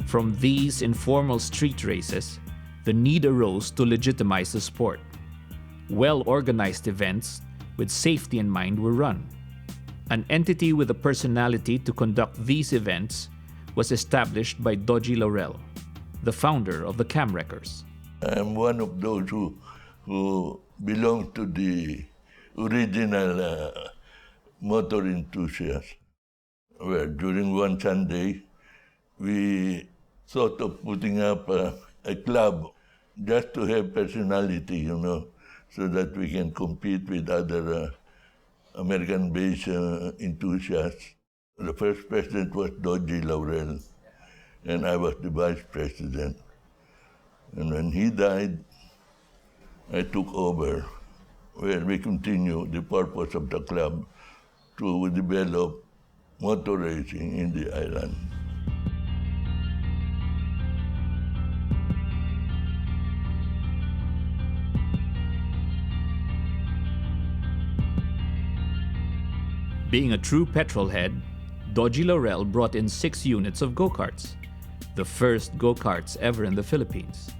From these informal street races, the need arose to legitimize the sport. Well-organized events with safety in mind were run. An entity with a personality to conduct these events was established by Dodgy Laurel, the founder of the Cam Wreckers. I'm one of those who belong to the original motor enthusiasts. Well, during one Sunday, we thought of putting up a club just to have personality, so that we can compete with other American-based enthusiasts. The first president was Dodgy Laurel, and I was the vice president. And when he died, I took over, where we continue the purpose of the club to develop motor racing in the island. Being a true petrolhead, Dodgy Laurel brought in 6 units of go-karts, the first go-karts ever in the Philippines.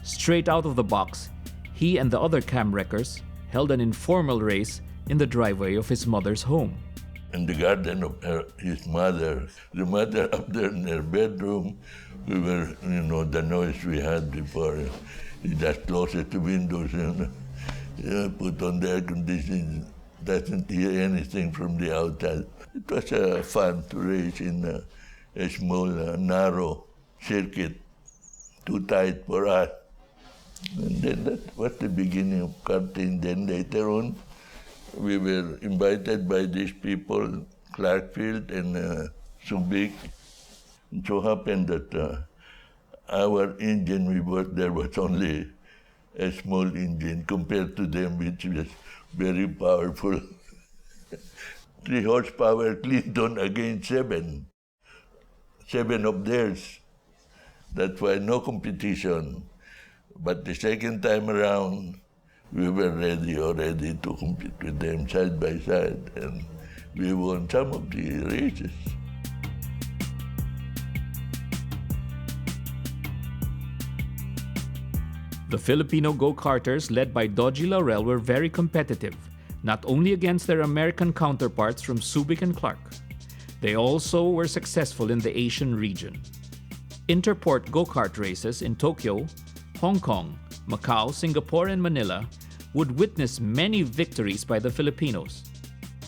Straight out of the box, he and the other Cam Wreckers held an informal race in the driveway of his mother's home. In the garden of his mother, the mother up there in her bedroom, we were, the noise we had before. He just closed the windows and put on the air conditioning, doesn't hear anything from the outside. It was fun to race in a small, narrow circuit, too tight for us. And then that was the beginning of karting. Then later on, we were invited by these people, Clarkfield and Subic. It so happened that our engine we bought there was only a small engine compared to them, which was very powerful. 3 horsepower Clinton against 7. 7 of theirs. That's why no competition. But the second time around, we were ready already to compete with them side by side, and we won some of the races. The Filipino go-karters led by Dodgy Laurel were very competitive, not only against their American counterparts from Subic and Clark. They also were successful in the Asian region. Interport go-kart races in Tokyo, Hong Kong, Macau, Singapore, and Manila would witness many victories by the Filipinos.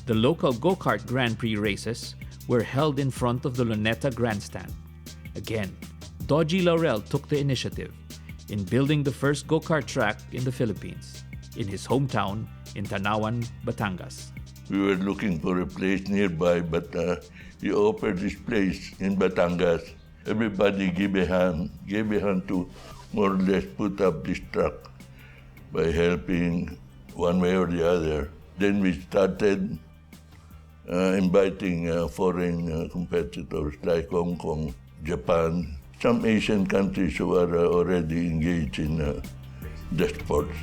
The local go-kart Grand Prix races were held in front of the Luneta Grandstand. Again, Dodgy Laurel took the initiative in building the first go-kart track in the Philippines, in his hometown in Tanawan, Batangas. We were looking for a place nearby, but he offered this place in Batangas. Everybody gave a hand to more or less put up this track by helping one way or the other. Then we started inviting foreign competitors like Hong Kong, Japan, some Asian countries who are already engaged in the sports.